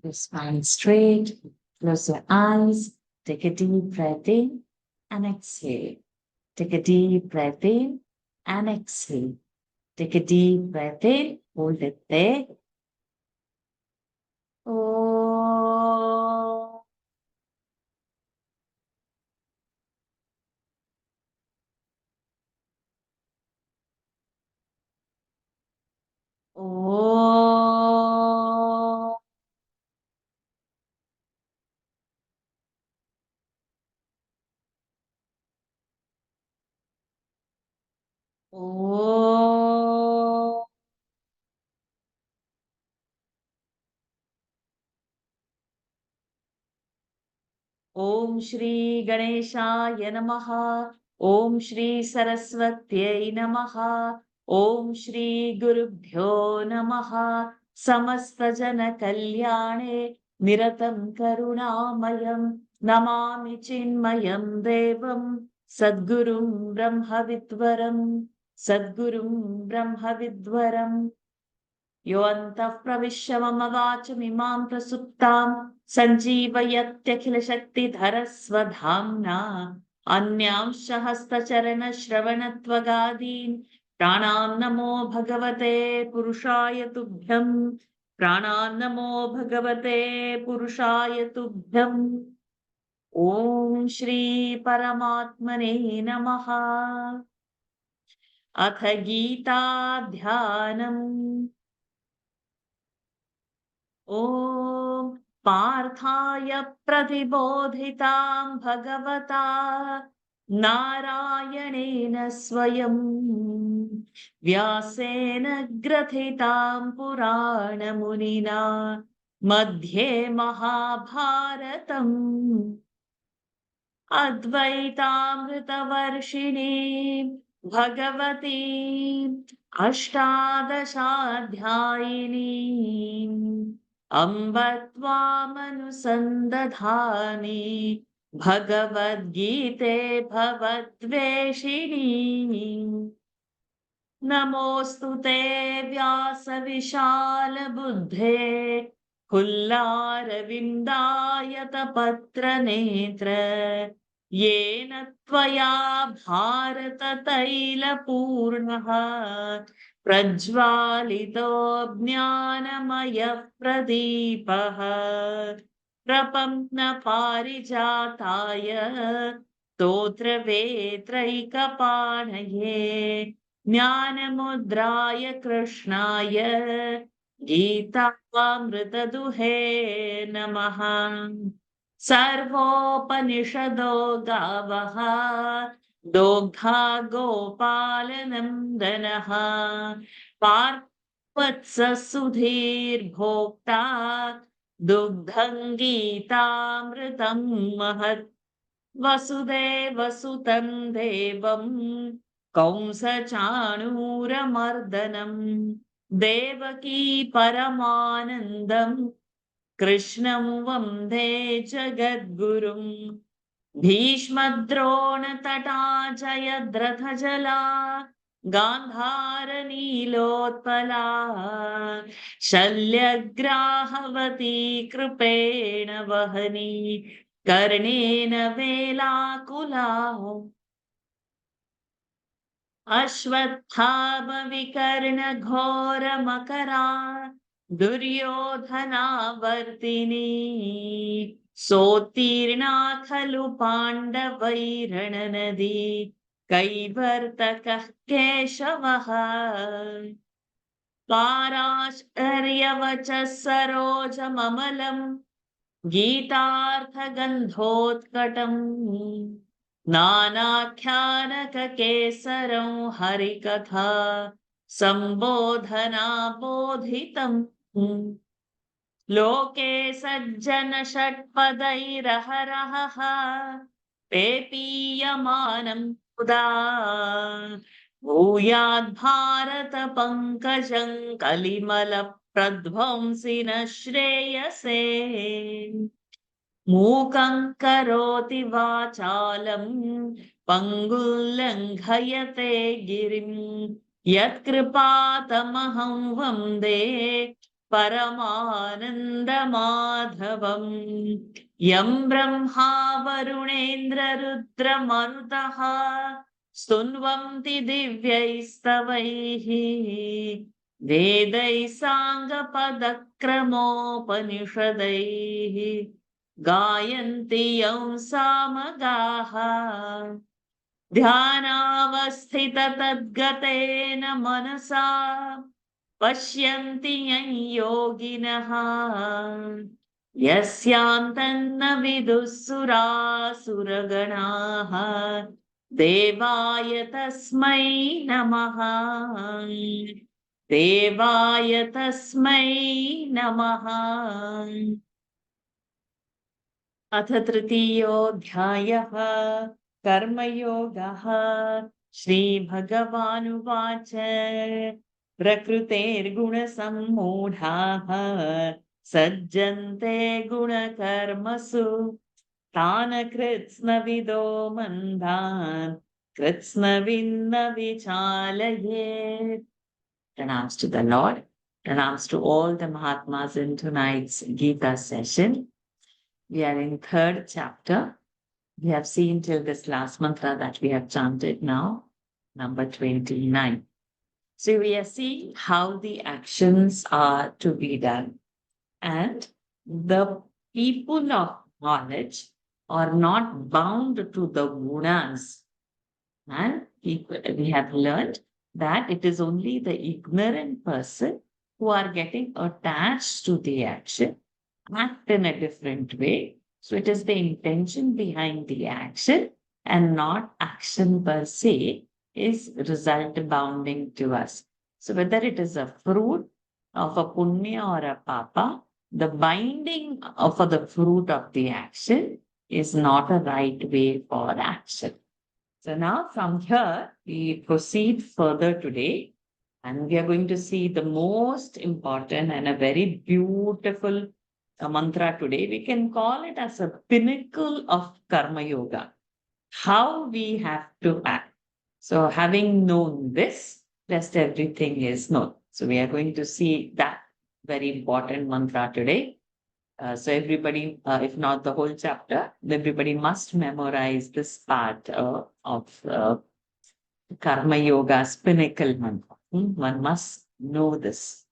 Your spine straight. Close your eyes. Take a deep breath in and exhale. Take a deep breath in and exhale. Take a deep breath in. Hold it there. Oh. Oh. Oh. Om Shri Ganeshaya Namaha. Om Shri Saraswatyai Namaha. Om Shri Gurubhyo Namaha. Samasta Jana Kalyane Niratam Karunamayam Namami Chinmayam Devam Sadgurum Brahmavidvaram Sadgurum Brahmavidvaram योऽन्तः प्रविश्य मम वाचमिमां प्रसुप्तां सञ्जीवयत्यखिलशक्तिधरस्वधाम्ना अन्यांश्च हस्तचरणश्रवणत्वगादीन् प्राणान् नमो भगवते पुरुषाय तुभ्यम् प्राणान् नमो भगवते पुरुषाय तुभ्यम् ॐ श्री परमात्मने नमः। अथ गीताध्यानम्। ॐ पार्थाय प्रतिबोधितां भगवता नारायणेन स्वयं व्यासेन ग्रथितां पुराणमुनिना मध्ये महाभारतम् अद्वैतामृतवर्षिणीं भगवतीम् अष्टादशाध्यायिनीम् अम्ब त्वामनुसन्दधामि भगवद्गीते भवद्वेषिणी नमोऽस्तु ते व्यासविशालबुद्धे फुल्लारविन्दायतपत्रनेत्र येन त्वया भारततैलपूर्णः प्रज्वालितो ज्ञानमयः प्रदीपः प्रपन्नपारिजाताय स्तोत्रवेत्रैकपाणये ज्ञानमुद्राय कृष्णाय गीतामृतदुहे नमः। सर्वोपनिषदो गावः दोग्धा गोपालनन्दनः पार्थवत्सः सुधीर्भोक्ता दुग्धं गीतामृतं महत् वसुदेवसुतं देवं कंसचाणूरमर्दनम् देवकी परमानन्दं कृष्णं वन्दे जगद्गुरुम् भीष्मद्रोणतटा जयद्रथजला गान्धारनीलोत्पला शल्यग्राहवती कृपेण वहनी कर्णेन वेलाकुला अश्वत्थामविकर्णघोरमकरा दुर्योधनावर्तिनी सोत्तीर्णा खलु पाण्डवैरणनदी कैवर्तकः केशवः पाराशर्यवचः सरोजममलम् गीतार्थगन्धोत्कटम् नानाख्यानककेसरं हरिकथा सम्बोधना बोधितम् लोके सज्जन षट्पदैरहरहः पेपीयमानं मुदा भूयाद्भारत पङ्कजं कलिमलप्रध्वंसिन श्रेयसे मूकं करोति वाचालं पङ्गुल्लङ्घयते गिरिं यत्कृपातमहं वन्दे परमानन्दमाधवम् यं ब्रह्मा वरुणेन्द्ररुद्रमरुतः स्तुन्वन्ति दिव्यैस्तवैः वेदैः साङ्गपदक्रमोपनिषदैः गायन्ति यं सामगाः ध्यानावस्थिततद्गतेन मनसा पश्यन्ति यं योगिनः यस्यान्तन्न विदुः सुरासुरगणाः देवाय तस्मै नमः देवाय तस्मै नमः। अथ तृतीयोऽध्यायः कर्मयोगः। श्रीभगवानुवाच प्रकृतेर्गुणसम्मूढाः सज्जन्ते गुणकर्मसु तान् कृत्स्नविदो मन्दान् कृत्स्नविन्न विचालयेत्। Pranams to the Lord. Pranams to all the Mahatmas in tonight's Gita session. We are in third chapter. We have seen till this last mantra that we have chanted now, number 29. So we are seeing how the actions are to be done. And the people of knowledge are not bound to the gunas. And we have learned that it is only the ignorant person who are getting attached to the action, act in a different way. So it is the intention behind the action and not action per se is result bounding to us. So whether it is a fruit of a punya or a papa, the binding for the fruit of the action is not a right way for action. So now from here, we proceed further today, and we are going to see the most important and a very beautiful mantra today. We can call it as a pinnacle of Karma Yoga, how we have to act. So having known this, rest everything is known. So we are going to see that very important mantra today. So everybody, if not the whole chapter, everybody must memorize this part of Karma Yoga's pinnacle mantra. One must know this.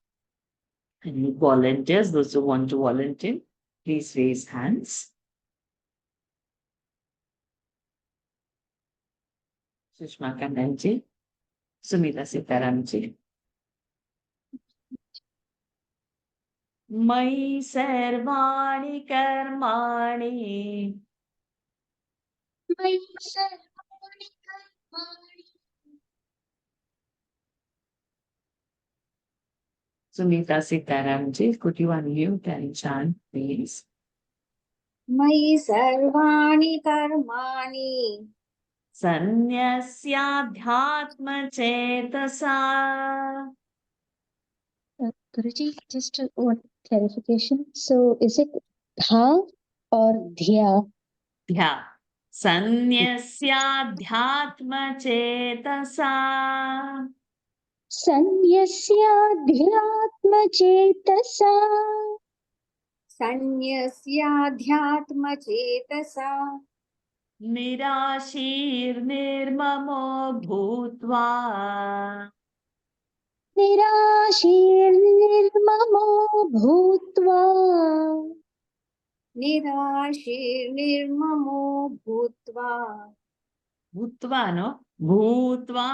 Any volunteers, those who want to volunteer, please raise hands. Sushma Kandanji, Sumita Sitaramji. Mai sarvani karmani. Mai sarvani karmani. Sumita Sitaramji, could you unmute and chant, please? Mai sarvani karmani. Sanyasya-dhyatma-chetasa. Guruji, just one clarification. So, is it dha or dhya? Dhya. Sanyasya-dhyatma-chetasa. Sanyasya-dhyatma-chetasa. Sanyasya-dhyatma-chetasa. Nirashir-nirmamo bhutva. Nirashir-nirmamo bhutva. Nirashir-nirmamo bhutva. Bhutva, no? Bhutva,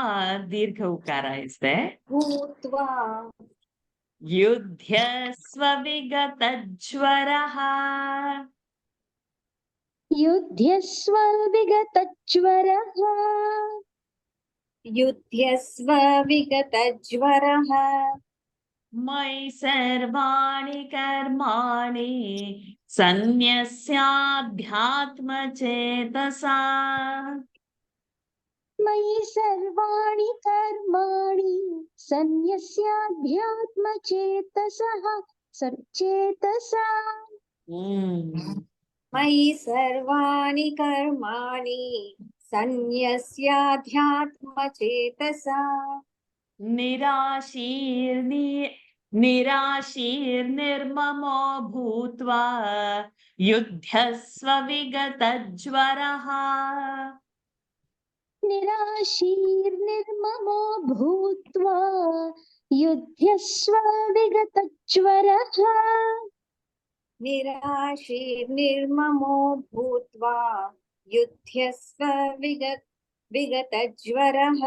dirgha ukara is there. Bhutva. Yudhyasva vigatajvaraha. युध्यस्व विगतज्वरः युध्यस्व विगतज्वरः मयि सर्वाणि कर्माणि सन्न्यस्याध्यात्मचेतसा. मयि सर्वाणि कर्माणि सन्न्यस्याध्यात्मचेतसः चेतसा. मयि सर्वाणि कर्माणि सन्न्यस्याध्यात्मचेतसा. निराशीर्निर्ममो भूत्वा युध्यस्व विगतज्वरः निराशीर्निर्ममो भूत्वा युध्यस्व विगतज्वरः निराशीर्निर्ममो भूत्वा युध्यस्व विगतज्वरः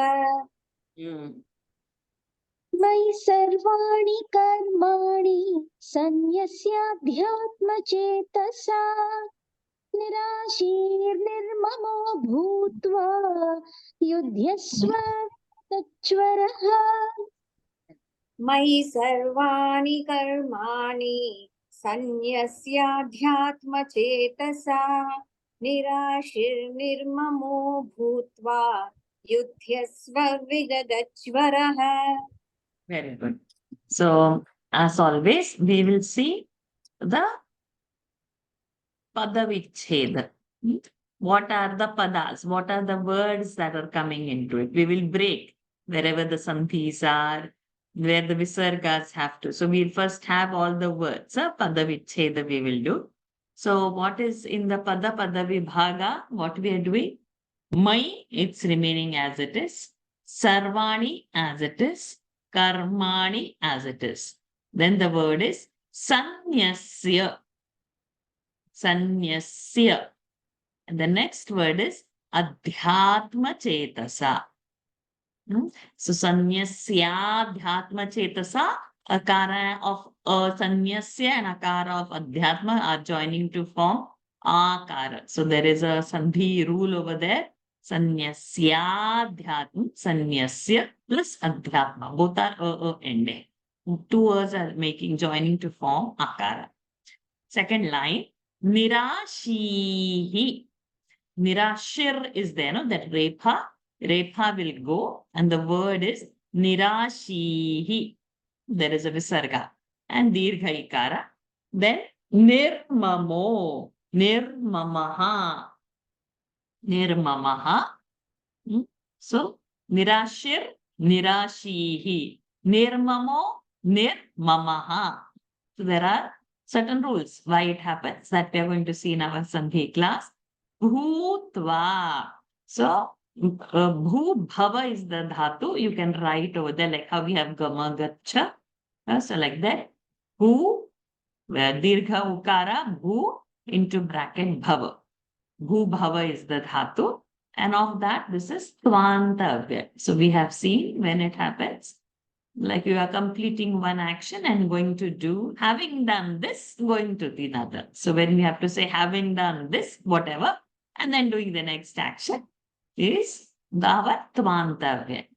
मयि सर्वाणि कर्माणि सन्न्यस्याध्यात्मचेतसा निराशीर्निर्ममो भूत्वा युध्यस्व विगतज्वरः मयि सर्वाणि कर्माणि सन्न्यस्याध्यात्मचेतसा निराशीर्निर्ममो भूत्वा युध्यस्व विगतज्वरः. Very good. So, as always, we will see the Padavicheda. What are the padas? What are the words that are coming into it? We will break wherever the sandhis are, where the visargas have to. So, we'll first have all the words. Padavicheda we will do. So, what is in the Pada What we are doing? Mai, it's remaining as it is. Sarvani as it is. Karmani as it is. Then the word is Sanyasya. Sanyasya. And the next word is Adhyatma Chetasa. So Sanyasya Adhyatma Chetasa, Akara of Sanyasya and Akara of Adhyatma are joining to form Akara. So there is a Sandhi rule over there. Sanyasya Sanyasya plus Adhyatma. Both are ending. Two words are joining to form Akara. Second line, Nirashihi. Nirashir is there, no? That Repha. Repha will go and the word is Nirashihi. There is a Visarga and Dirgha Ikara. Then Nirmamo. Nirmamaha. Nirmamaha. So, Nirashir, Nirashihi. Nirmamo, Nirmamaha. So, there are certain rules why it happens that we are going to see in our Sandhi class. Bhutva. So, Bhu Bhava is the dhatu. You can write over there like how we have Gama Gacha. So, like that. Bhu, Dirgha Ukara, Bhu into bracket Bhava. Bhu Bhava is the dhatu. And of that, this is Tvantavya. So we have seen when it happens, like you are completing one action and going to do, having done this, going to the other. So when we have to say having done this, whatever, and then doing the next action is Davat Tvantavya.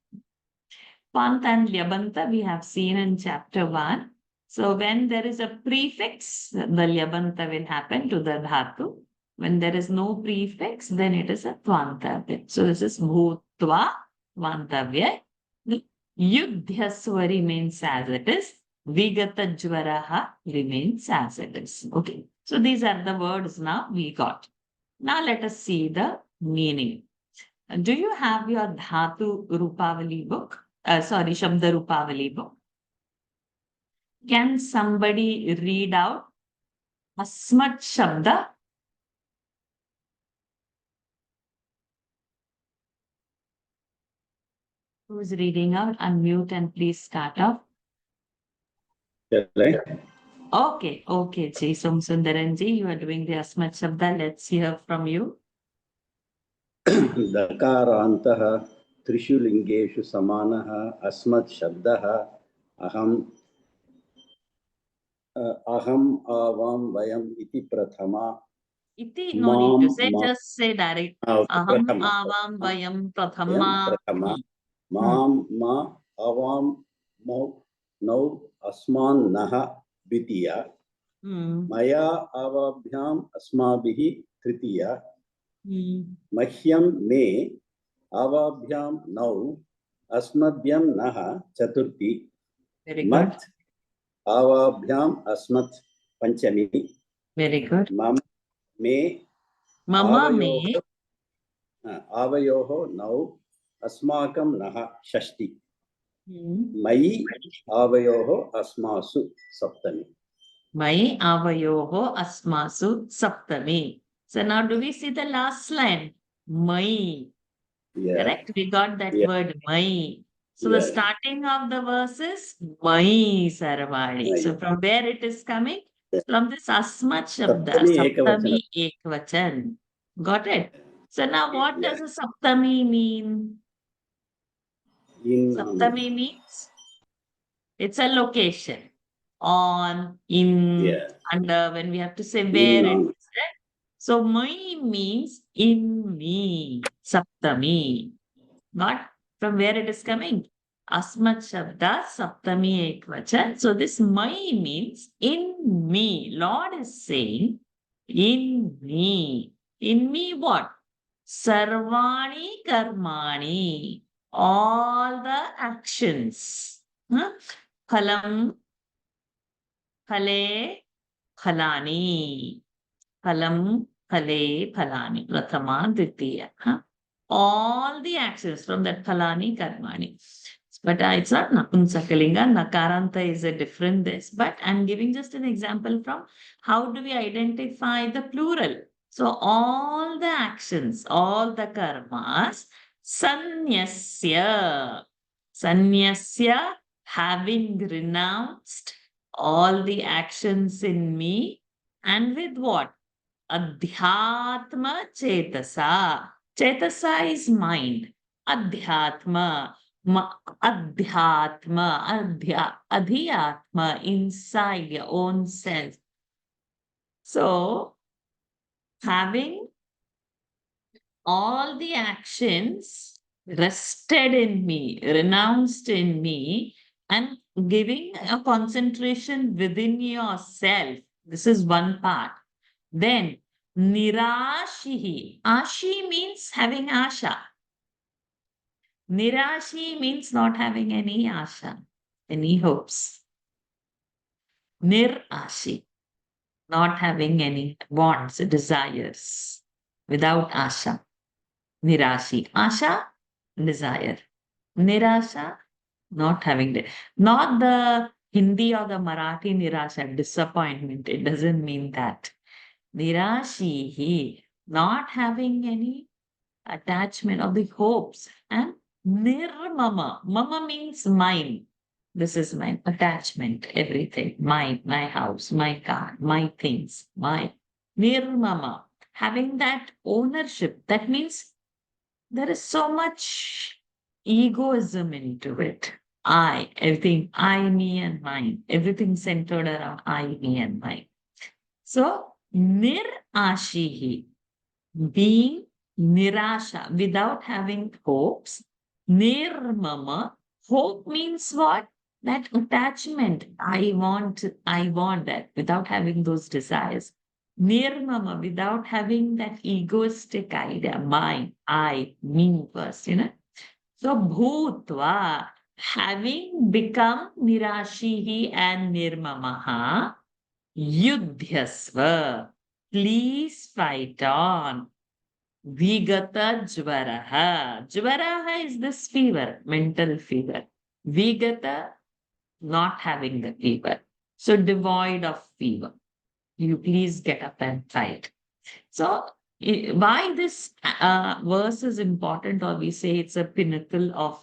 Pant and Lyabanta we have seen in chapter 1. So when there is a prefix, the Lyabanta will happen to the dhatu. When there is no prefix, then it is a Tvantavya. So this is Bhutva Tvantavya. Yudhyasva remains as it is. Vigatajvaraha remains as it is. Okay. So these are the words now we got. Now let us see the meaning. Do you have your Dhatu Rupavali book? Shabda Rupavali book. Can somebody read out Asmat Shabda? Who's reading out? Unmute and please start off. Okay, Ji Somsundaranji, you are doing the Asmat Shabda. Let's hear from you. Dakarantah Trishu Lingeshu Samanaha Asmat Shabdaha Aham Avam Vayam Iti Prathama. Iti, no need to say, just say direct. Aham Avam Vayam Prathama. Mam Ma Avam Mau Nau Asman Naha Bitiya. Maya Avabhyam Asmabihi Tritiya. Mahyam Me Avabhyam Nau Asmadhyam Naha Chaturthi. Very good. Mat Avabhyam Asmat Panchami. Very good. Mama Me Avayoho Nau Asmakam Naha Shashti. मयि आवयोः अस्मासु सप्तमी. Mai avayoho asmasu saptami. So now do we see the last line? Mai. Yeah. Correct? We got that Yeah. word Mai. So the Yeah. starting of the verse is Mai Sarvani. Mai. So from where it is coming? Yeah. From this Asmat Shabda, Saptami Saptami Ekvachan. Got it? So now what Yeah. does a Saptami mean? In Saptami means it's a location. On, in, Yeah. under, when we have to say In where it on. is. Right? So Mai means in me, Saptami. Not from where it is coming. Asmat Shabda Saptami Ekvachan. So this Mai means in me. Lord is saying in me. In me what? Sarvani Karmani. All the actions. Huh? Phalam, phale, phalani. Phalam, phale, phalani. Prathama, Ditya. Huh? All the actions from that phalani, karmani. But it's not napunsakalinga. Nakaranta is a different this. But I'm giving just an example from how do we identify the plural. So all the actions, all the karmas, sanyasya. Sanyasya, having renounced all the actions in me, and with what? Adhyatma chetasa. Chetasa is mind. Adhyatma. Adhyatma, inside your own self. So, having all the actions rested in me, renounced in me, and giving a concentration within yourself. This is one part. Then, nirashihi. Ashi means having asha. Nirashi means not having any asha, any hopes. Nirashi, not having any wants, desires, without asha. Nirashi. Asha, desire. Nirasha, not having the, not the Hindi or the Marathi nirasha, disappointment. It doesn't mean that. Nirashihi, not having any attachment of the hopes. And nirmama, mama means mine. This is mine, attachment, everything, mine, my house, my car, my things, my nirmama. Having that ownership, that means there is so much egoism into it. I, everything, I, me, and mine. Everything centered around I, me, and mine. So, nirashihi, being nirasha, without having hopes. Nirmama, hope means what? That attachment. I want that, without having those desires. Nirmama, without having that egoistic idea, mine, I, me first, So bhutva, having become nirashihi and nirmamaha, yudhyasva, please fight on. Vigata jvaraha. Jvaraha is this fever, mental fever. Vigata, not having the fever. So devoid of fever. You please get up and fight. So why this verse is important, or we say it's a pinnacle of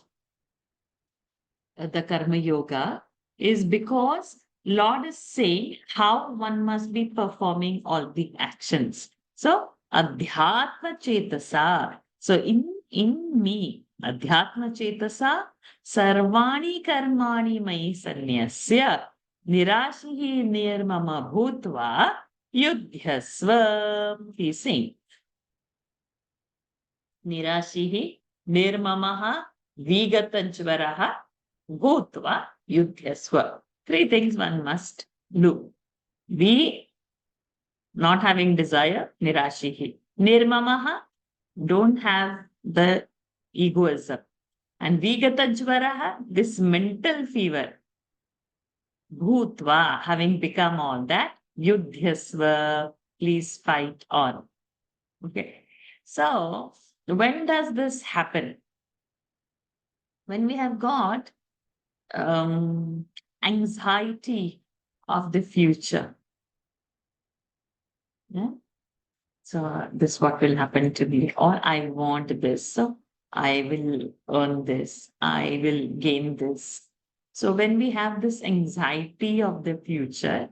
the Karma Yoga, is because Lord is saying how one must be performing all the actions. So, Adhyatma Chetasa. So, in me, Adhyatma Chetasa, Sarvani Karmani Mai Sanyasya, Nirashihi Nirmama Bhutva, Yudhyasva. He's saying, Nirashihi Nirmamaha Vigatanchvaraha Bhutva Yudhyasva. Three things one must do. Be not having desire, nirashihi. Nirmamaha, don't have the egoism. And vigatajvaraha, this mental fever. Bhutva, having become all that, yudhyasva, please fight on. Okay. So, when does this happen? When we have got anxiety of the future. Yeah. So this what will happen to me, or I want this, so I will earn this, I will gain this. So when we have this anxiety of the future,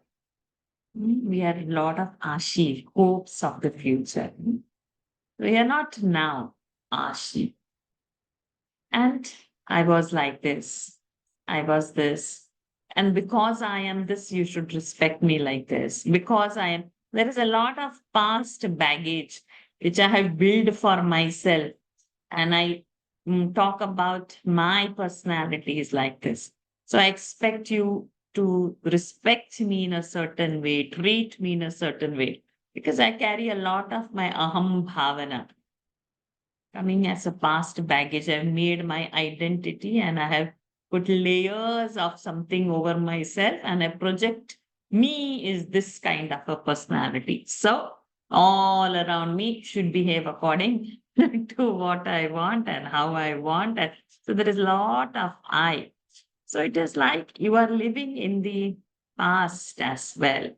we have a lot of ashi, hopes of the future. We are not now ashi. And I was like this, I was this. And because I am this, you should respect me like this. Because I am, there is a lot of past baggage which I have built for myself. And I talk about my personality is like this. So I expect you to respect me in a certain way, treat me in a certain way, because I carry a lot of my aham bhavana coming as a past baggage. I've made my identity and I have put layers of something over myself and I project me is this kind of a personality. So all around me should behave according to what I want and how I want. And so there is a lot of I. So it is like you are living in the past as well.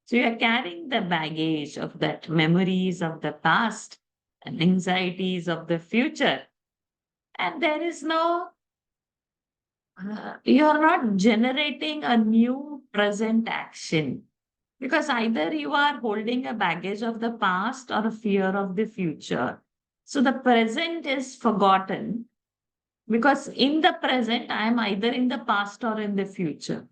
So you are carrying the baggage of that memories of the past and anxieties of the future. And there is no, you are not generating a new present action because either you are holding a baggage of the past or a fear of the future. So the present is forgotten because in the present, I am either in the past or in the future.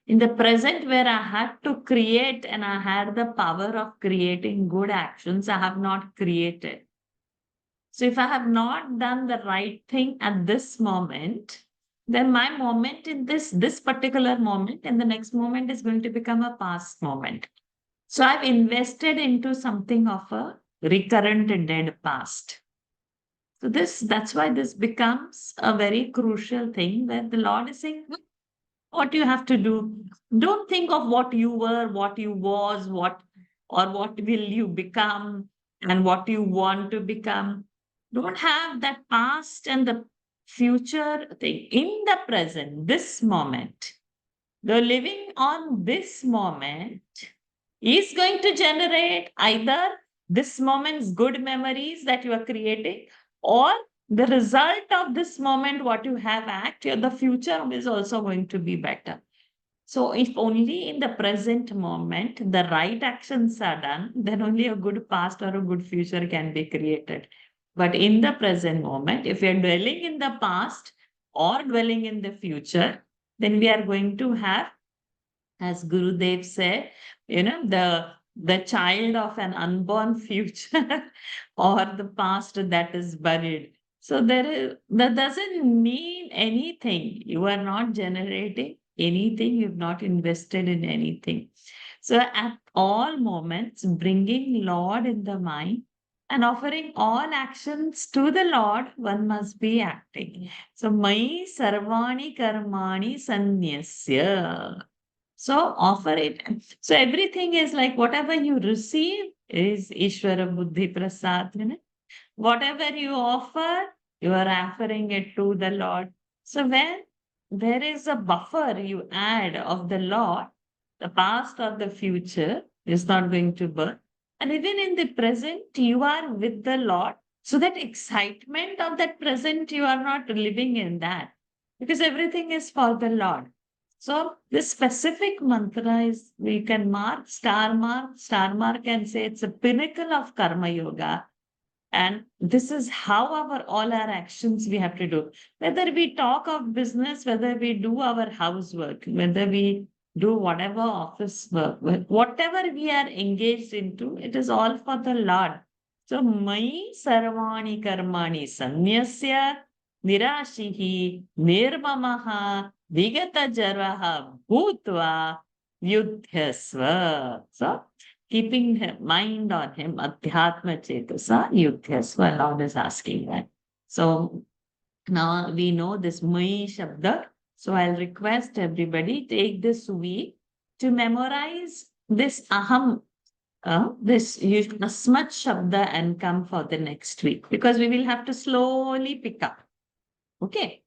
In the present, where I had to create and I had the power of creating good actions, I have not created. So if I have not done the right thing at this moment, then my moment in this particular moment and the next moment is going to become a past moment. So I've invested into something of a recurrent dead past. So that's why this becomes a very crucial thing where the Lord is saying, what you have to do. Don't think of what you were, what you was, what or what will you become and what you want to become. Don't have that past and the future thing in the present, this moment. The living on this moment is going to generate either this moment's good memories that you are creating or the result of this moment, what you have acted, the future is also going to be better. So, if only in the present moment the right actions are done, then only a good past or a good future can be created. But in the present moment, if we are dwelling in the past or dwelling in the future, then we are going to have, as Gurudev said, the child of an unborn future or the past that is buried. So that doesn't mean anything. You are not generating anything. You've not invested in anything. So at all moments, bringing Lord in the mind and offering all actions to the Lord, one must be acting. So Mai Sarvani Karmani Sanyasya. So offer it. So everything is like whatever you receive is Ishvara Buddhi Prasad. Whatever you offer, you are offering it to the Lord. So when there is a buffer you add of the Lord, the past or the future is not going to burn. And even in the present, you are with the Lord. So that excitement of that present, you are not living in that because everything is for the Lord. So this specific mantra is, we can star mark and say it's a pinnacle of karma yoga. And this is how all our actions we have to do. Whether we talk of business, whether we do our housework, whether we do whatever office work, whatever we are engaged into, it is all for the Lord. So, Mai Sarvani Karmani Sanyasya Nirashihi Nirmamaha Vigata Jaraha Bhutva Yudhyasva. So, keeping mind on him, Adhyatma Chetasa Yudhyasva, Lord is asking that. So now we know this Mai Shabda. So I'll request everybody take this week to memorize this Aham, this Asmat Shabda and come for the next week because we will have to slowly pick up. Okay.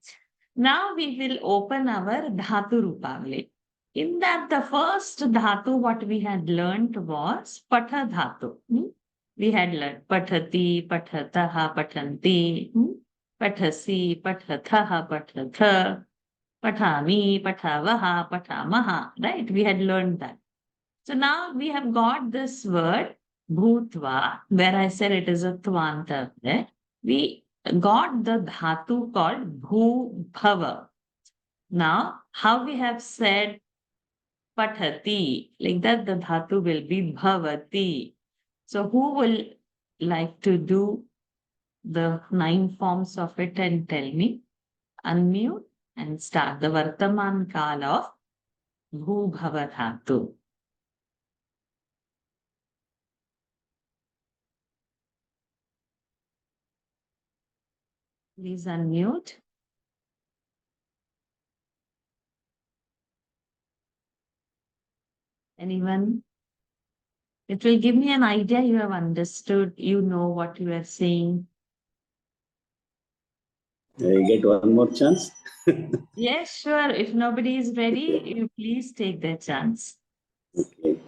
Now we will open our Dhatu Rupavali. In that, the first Dhatu what we had learned was Patha Dhatu. We had learned Pathati, Pathataha, Pathanti, Pathasi, Pathathaha, Pathatha, Pathami, Pathavaha, Pathamaha. Right? We had learned that. So now we have got this word Bhutva, where I said it is a Tvanta. Right? We got the Dhatu called Bhubhava. Now, how we have said Pathati, like that the Dhatu will be Bhavati. So who will like to do the 9 forms of it and tell me? Unmute and start the Vartaman Kal of Bhubhava Dhatu. Please unmute. Anyone? It will give me an idea you have understood, you know what you are saying. I get one more chance. Yes, sure. If nobody is ready, you please take their chance. Okay.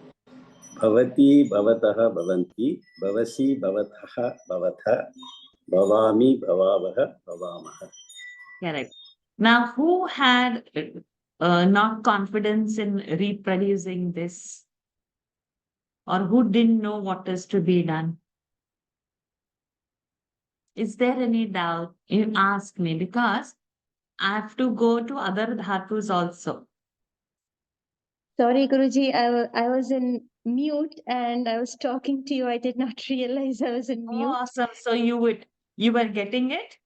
Bhavati, Bhavataha, Bhavanti, Bhavasi, Bhavatha, Bhavatha, Bhavami, Bhavavaha, Bhavamaha. Correct. Now, who had not confidence in reproducing this, or who didn't know what is to be done? Is there any doubt? You ask me because I have to go to other dhatus also. Sorry, Guruji, I was in mute and I was talking to you. I did not realize I was in Oh, mute. awesome. So you were getting it?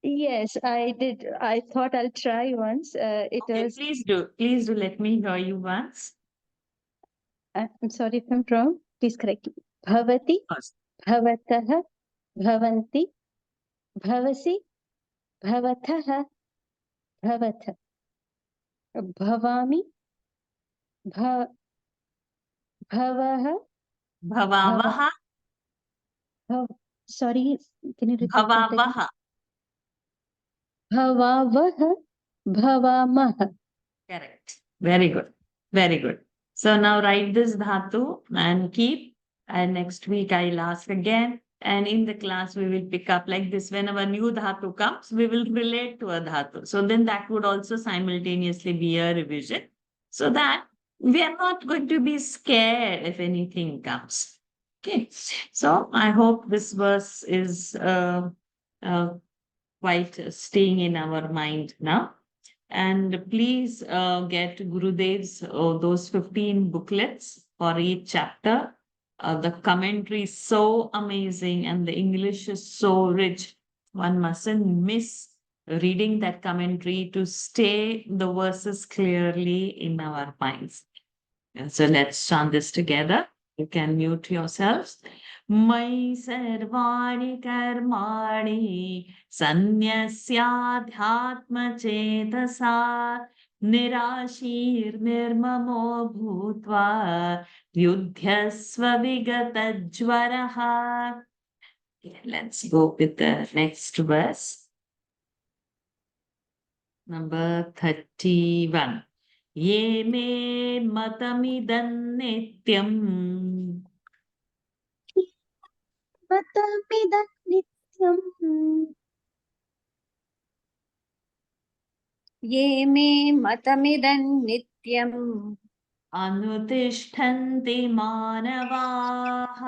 Yes, I did. I thought I'll try once. It Okay, was, please do. Please do let me hear you once. I'm sorry if I'm wrong. Please correct me. Bhavati, First. Bhavatah, Bhavanti, Bhavasi, Bhavatah, Bhavatha, Bhavami, Bha, Bhavaha, Bhava, Bhavavaha, Bhav, sorry, can you repeat that again? bhavavaha. Bhavavaha, Bhavamaha. Correct. Very good. Very good. So now write this dhatu and keep. And next week I'll ask again. And in the class we will pick up like this. Whenever a new dhatu comes, we will relate to a dhatu. So then that would also simultaneously be a revision. So that we are not going to be scared if anything comes. Okay. So I hope this verse is quite staying in our mind now. And please get Gurudev's those 15 booklets for each chapter. The commentary is so amazing and the English is so rich. One mustn't miss reading that commentary to stay the verses clearly in our minds. And so let's chant this together. You can mute yourselves. मयि सर्वाणि कर्माणि सन्न्यस्याध्यात्मचेतसा निराशीर्निर्ममो भूत्वा युध्यस्व विगतज्वरः. Let's go with the next verse. Number 31. ये मे मतमिदं नित्यम् Matamidan nityam. ये मे मतमिदं नित्यम् अनुतिष्ठन्ति मानवाः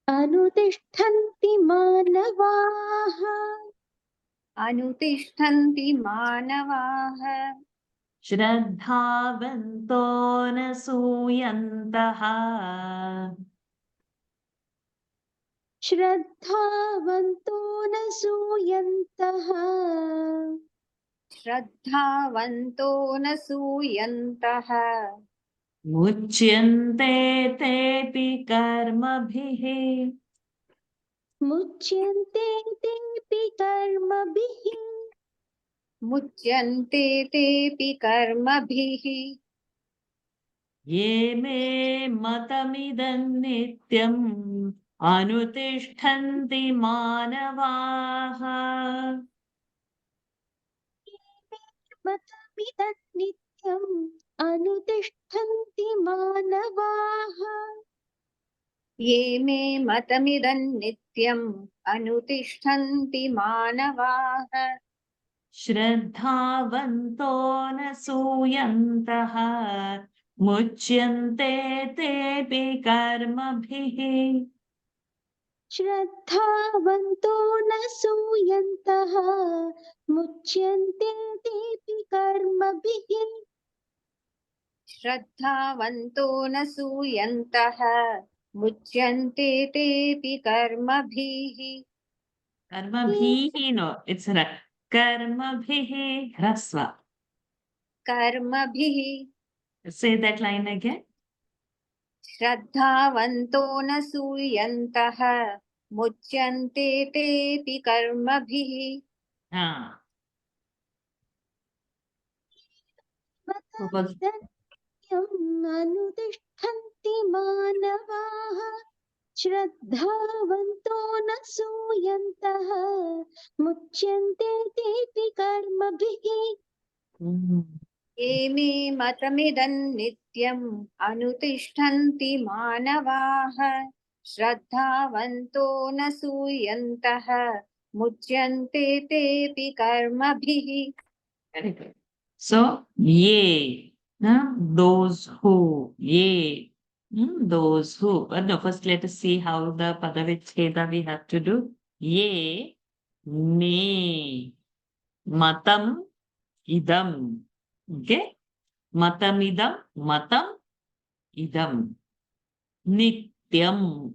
Anutiштhanti manavaha. अनुतिष्ठन्ति मानवाः श्रद्धावन्तो न सूयन्तः Shraddhavanto na suyantaha. श्रद्धावन्तो न सूयन्तः मुच्यन्ते तेऽपि कर्मभिः Muchyante tepi karmabhihi. मुच्यन्ते तेऽपि कर्मभिः ये मे मतमिदं नित्यम् अनुतिष्ठन्ति मानवाः मतमिदं नित्यम् अनुतिष्ठन्ति मानवाः ये मे मतमिदं नित्यम् अनुतिष्ठन्ति मानवाः श्रद्धावन्तो न सूयन्तः मुच्यन्ते तेऽपि कर्मभिः श्रद्धावन्तो न सूयन्तः मुच्यन्ते तेऽपि कर्मभिः श्रद्धावन्तो न सूयन्तः मुच्यन्ते तेऽपि कर्मभिः कर्मभिः no it's right कर्मभिः ह्रस्व कर्मभिः say that line again श्रद्धावन्तो न सूयन्तः मुच्यन्ते तेऽपि कर्मभिः ah मतमिदम् अनुतिष्ठन्ति मानवाः श्रद्धावन्तो न सूयन्तः मुच्यन्ते तेऽपि कर्मभिः ये मे मतमिदं नित्यम् अनुतिष्ठन्ति मानवाः श्रद्धावन्तो न सूयन्तः मुच्यन्ते तेऽपि कर्मभिः very good so ye those who ye those who no first let us see how the padavichheda we have to do ye me matam idam okay matamidam matam idam nityam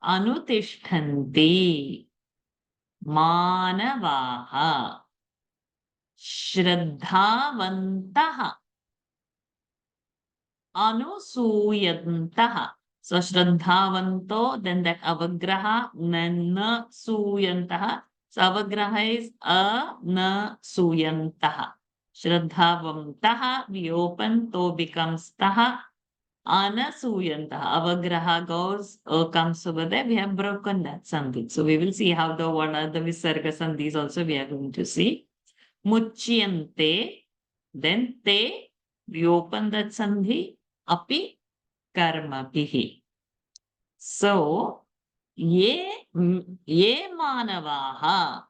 anutishtanti manavaha श्रद्धावन्तः अनुसूयन्तः so श्रद्धावन्तो then that avagraha na suyantah so avagraha is na suyantah श्रद्धावन्तः we open to becomes tah anasuyantah avagraha goes comes over there we have broken that sandhi so we will see how the what are the visarga sandhis also we are going to see muchyante then te we open that sandhi api karmabhihi so ye manavaha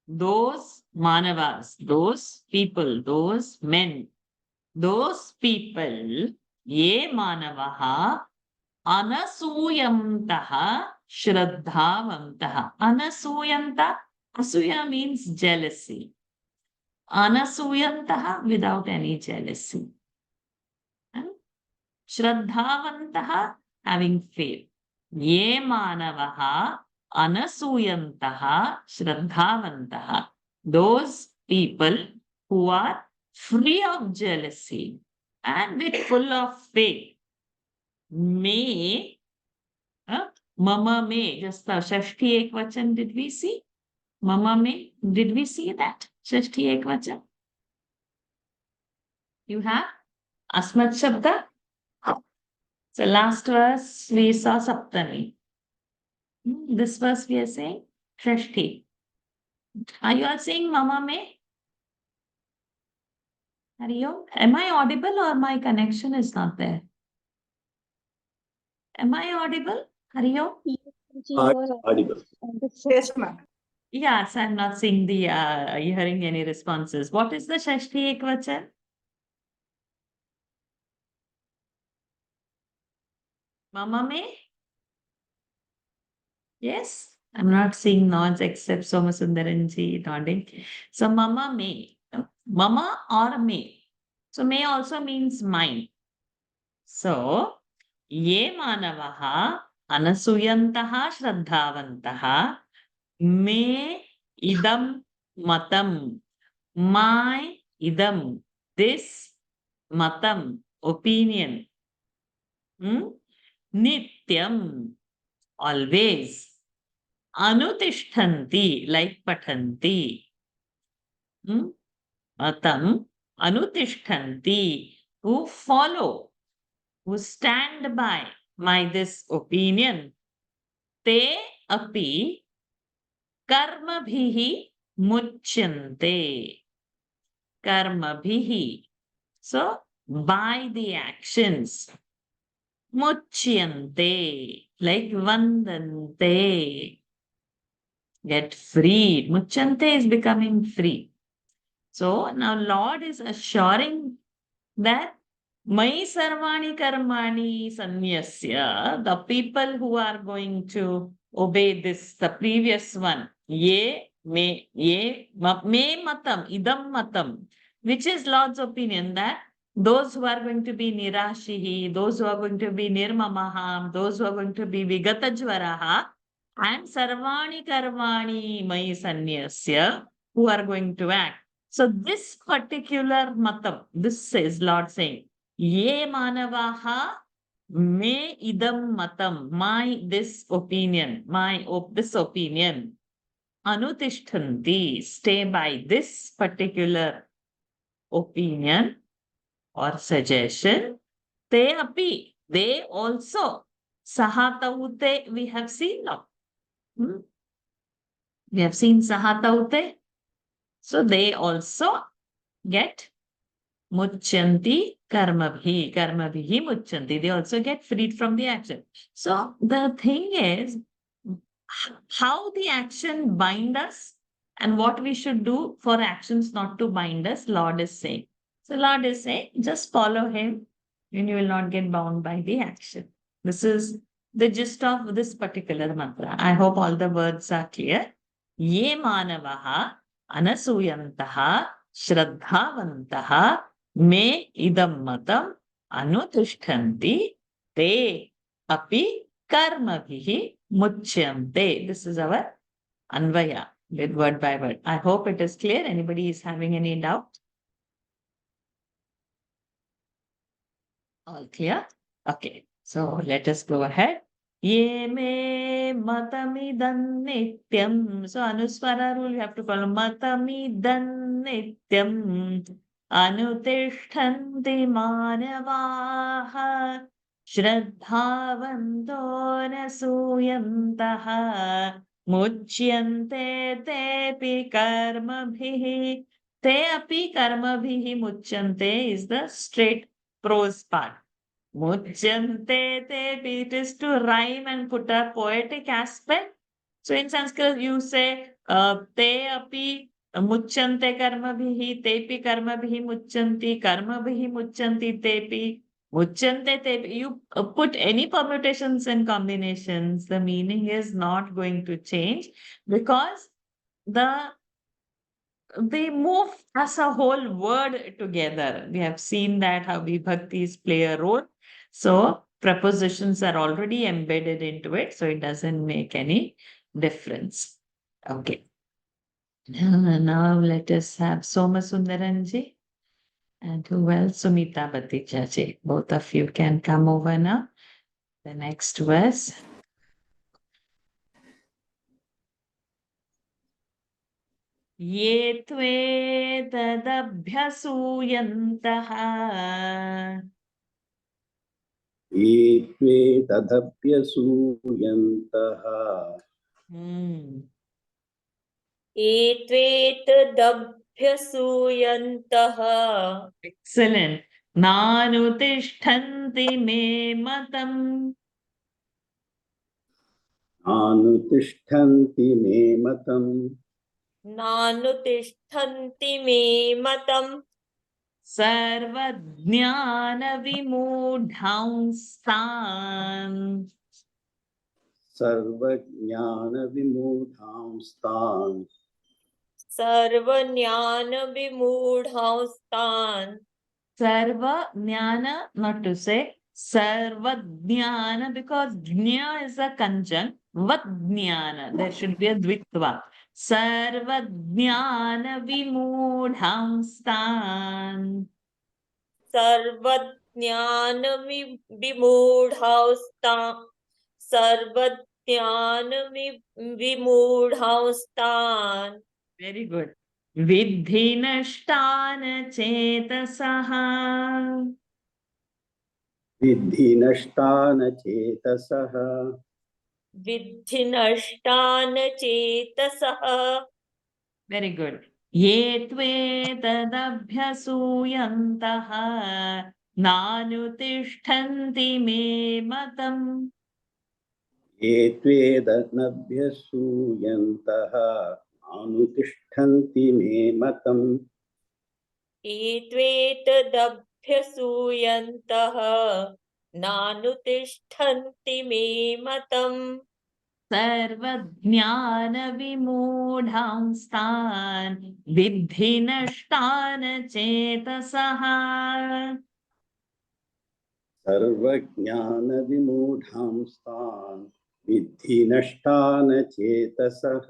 those manavas those people those men those people ye manavaha anasuyantaha shraddhavantaha anasuyanta Asuya means jealousy. Anasuyantaha without any jealousy. Shraddhavantaha having faith. Ye manavaha anasuyantaha shraddhavantaha. Those people who are free of jealousy and with full of faith. May, mama may, just the Shashti Ekvachan did we see? Mama me, did we see that? Shashti Ekvachan. You have Asmat Shabda. So last verse we saw Saptami. This verse we are saying Shashti. Are you all saying Mama me? Are you? Am I audible or my connection is not there? Am I audible? Are you? Audible. Yes, ma'am. Yes, I'm not seeing the hearing any responses. What is the Shashti Ekvachan? Mama me? Yes, I'm not seeing nods except Somasundaranji nodding. So Mama me. Mama or me. So may also means mine. So ye manavaha anasuyantaha shraddhavantaha me idam matam my idam this matam opinion nityam always anutishtanti like patanti matam anutishtanti who follow who stand by my this opinion te api karmabhihi Muchyante. Karmabhihi. So, by the actions. Muchyante. Like vandante. Get freed. Muchyante is becoming free. So, now Lord is assuring that Mai sarvani karmani sanyasya, the people who are going to obey this, the previous one, me matam, idam matam, which is Lord's opinion that those who are going to be nirashihi, those who are going to be nirmamaham, those who are going to be vigatajvaraha, and sarvani karmani mai sanyasya, who are going to act. So this particular matam, this is Lord saying, Ye manavaha me idam matam, my this opinion, this opinion, anutishtanti, stay by this particular opinion or suggestion, te api, they also, sahataute, we have seen now. We have seen sahataute. So they also get muchanti karmabhi, karmabhi muchanti. They also get freed from the action. So the thing is, how the action bind us and what we should do for actions not to bind us, Lord is saying. So Lord is saying, just follow him and you will not get bound by the action. This is the gist of this particular mantra. I hope all the words are clear. Ye manavaha anasuyantaha shraddhavantaha me idam matam anutishtanti te api karmabhihi muchyante. This is our Anvaya with word by word. I hope it is clear. Anybody is having any doubt? All clear? Okay. So let us go ahead. Ye me matamidan nityam. So Anuswara rule you have to follow. Matamidan nityam. Anutishtanti manavaha. Shraddhavanto nasuyantaha. Muchyante tepi karmabhihi. Te api karmabhihi muchyante is the straight prose part. Muchyante te, it is to rhyme and put a poetic aspect. So in Sanskrit you say te api muchyante karmabhihi, tepi karmabhihi mucyanti, karmabhihi mucyanti tepi. Muchyante tepi. You put any permutations and combinations, the meaning is not going to change because they move as a whole word together. We have seen that how vibhaktis play a role. So prepositions are already embedded into it, so it doesn't make any difference. Okay. Now let us have Soma Sundaranji. And who else? Sumita Batijaji. Both of you can come over now. The next verse. Ye tve tadabhyasuyantah. ये त्वे तदप्यसूयन्तः एत्वेतदभ्यसूयन्तः Excellent. Nanutishtanti me matam. नानुतिष्ठन्ति मे मतम् नानुतिष्ठन्ति मे मतम् Sarvajnana-vimudhanstan. सर्वज्ञानविमूढांस्तान् सर्वज्ञानविमूढांस्तान् Sarva jnana, not to say sarva jnana, because jna is a conjunct. Vat jnana, there should be a dvitva. Sarva jnana vimudhanstan. सर्वज्ञानविमूढांस्तान् सर्वज्ञानविमूढांस्तान् Very good. Vidhi nashtana chetasaha. विद्धि नष्टान चेतसः विद्धि नष्टान् चेतसः Very good. Ye tvedabhyasuyantaha nanutishtanti me matam. ये त्वेदनभ्यसूयन्तः अनुतिष्ठन्ति मे मतम् एत्वेतदभ्यसूयन्तः नानुतिष्ठन्ति मे मतम् सर्वज्ञानविमूढांस्तान् विद्धि नष्टान् चेतसः. सर्वज्ञानविमूढांस्तान् विद्धि नष्टान् चेतसः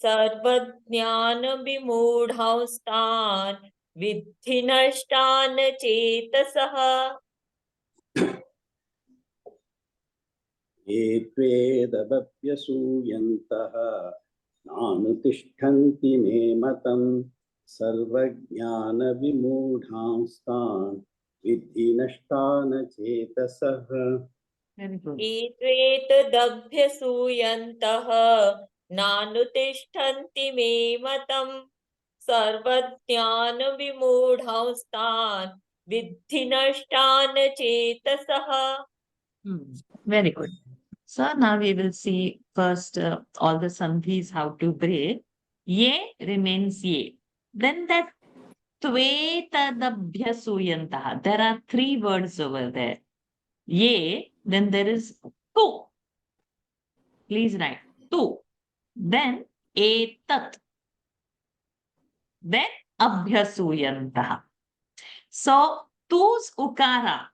सर्वज्ञानविमूढांस्तान् विद्धि नष्टान् चेतसः ये त्वेदभ्यसूयन्तः नानुतिष्ठन्ति मे मतम् सर्वज्ञानविमूढांस्तान् विद्धि नष्टान् चेतसः Very good. एत्वेतदभ्यसूयन्तः नानुतिष्ठन्ति मे मतम् सर्वज्ञानविमूढांस्तान् विद्धि नष्टान् चेतसः. Very good. So now we will see first all the sandhis how to break. Ye remains ye. Then that tvetadabhyasuyantaha. There are three words over there. Ye, then there is tu. Please write tu. Then etat. Then abhyasuyantaha. So tu's ukara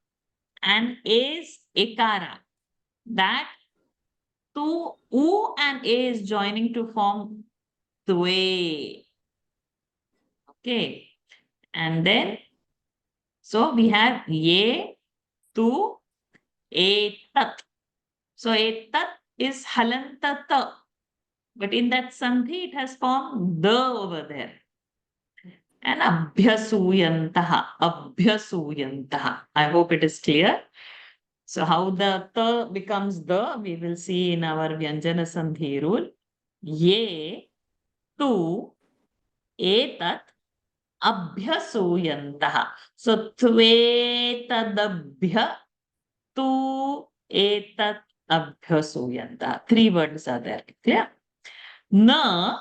and a's ekara. That tu, u and a is joining to form twe. Okay. And then, so we have ye, tu, etat. So etat is halantata. But in that sandhi, it has formed the over there. And abhyasuyantaha. Abhyasuyantaha. I hope it is clear. So how the ta becomes the, we will see in our Vyanjana Sandhi rule. Ye, tu, etat, abhyasuyantaha. So tvetadabhya, tu, etat, abhyasuyantaha. Three words are there. Clear? Na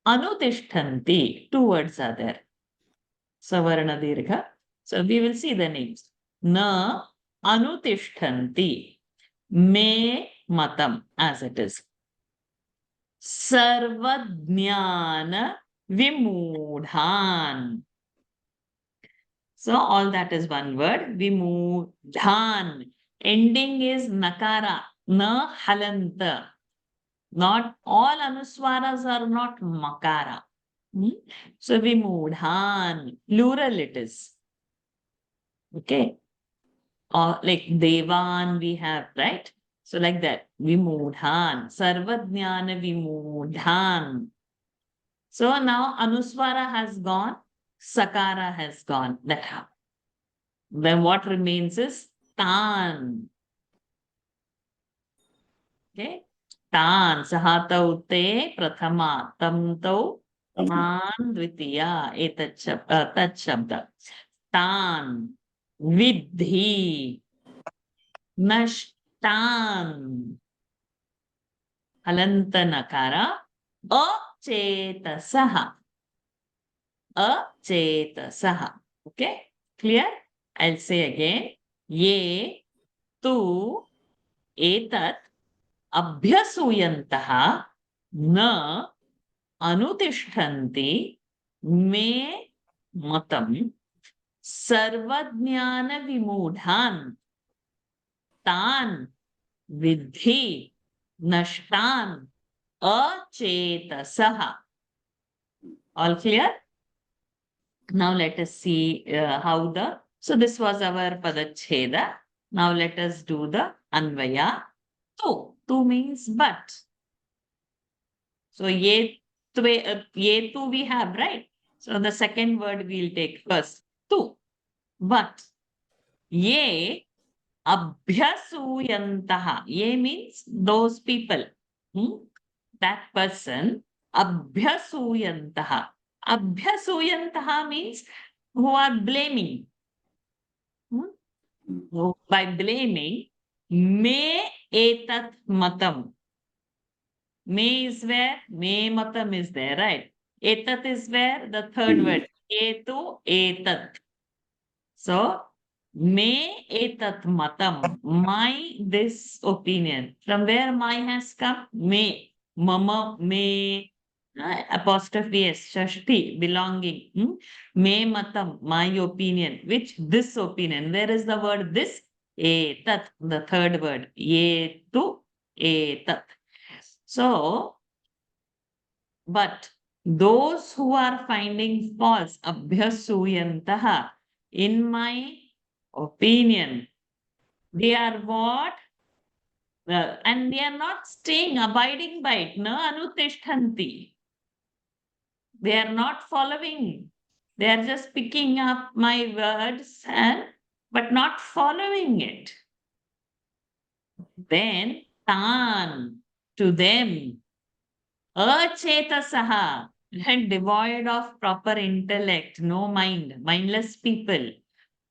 anutishtanti. Two words are there. Savarna dirgha. So we will see the names. Na anutishtanti. Me matam as it is. Sarvajnana vimudhan. So all that is one word. Vimudhan. Ending is nakara. Na halanta. Not all anuswaras are not makara. So vimudhan. Plural it is. Okay. Or like devan we have, right? So like that, vimudhan, sarvajnana vimudhan. So now anuswara has gone, sakara has gone. That how. Then what remains is tan. Okay, tan, sahatau te prathama, tam tau tan dvitiya, etat shabda. Tan, vidhi, nashtan. Halanta nakara, achetasaha. Achetasaha. Okay, clear? I'll say again. Ye, tu, etat, abhyasuyantaha, na, anutishtanti, me, matam, sarvajnana vimudhan, tan, vidhi, nashtan, achetasaha. All clear? Now let us see how the, so this was our padacheda. Now let us do the anvaya. Tu means but. So ye tu we have, right? So the second word we'll take first. Tu. But. Ye abhyasuyantaha. Ye means those people. That person. Abhyasuyantaha. Abhyasuyantaha means who are blaming. So by blaming, me etat matam. Me is where? Me matam is there, right? Etat is where? The third word. Etu etat. So, me etat matam. My this opinion. From where my has come? Me. Mama, me. Apostrophe S, Shashti, belonging. Me matam, my opinion. Which this opinion? Where is the word this? Etat, the third word. Etu etat. So, but those who are finding faults, abhyasuyantaha, in my opinion, they are what? And they are not staying, abiding by it. No anutishtanti. They are not following. They are just picking up my words and but not following it. Then tan to them, achetasaha, and devoid of proper intellect, no mind, mindless people.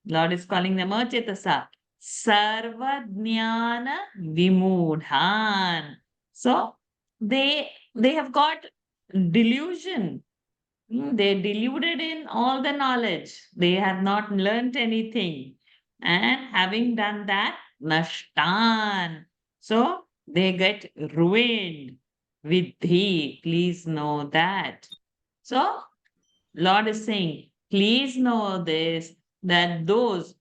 Lord is calling them achetasa. Sarvajnana vimudhan. So they have got delusion. They deluded in all the knowledge. They have not learnt anything. And having done that, nashtan. So they get ruined. Vidhi, please know that. So Lord is saying, please know this, that those,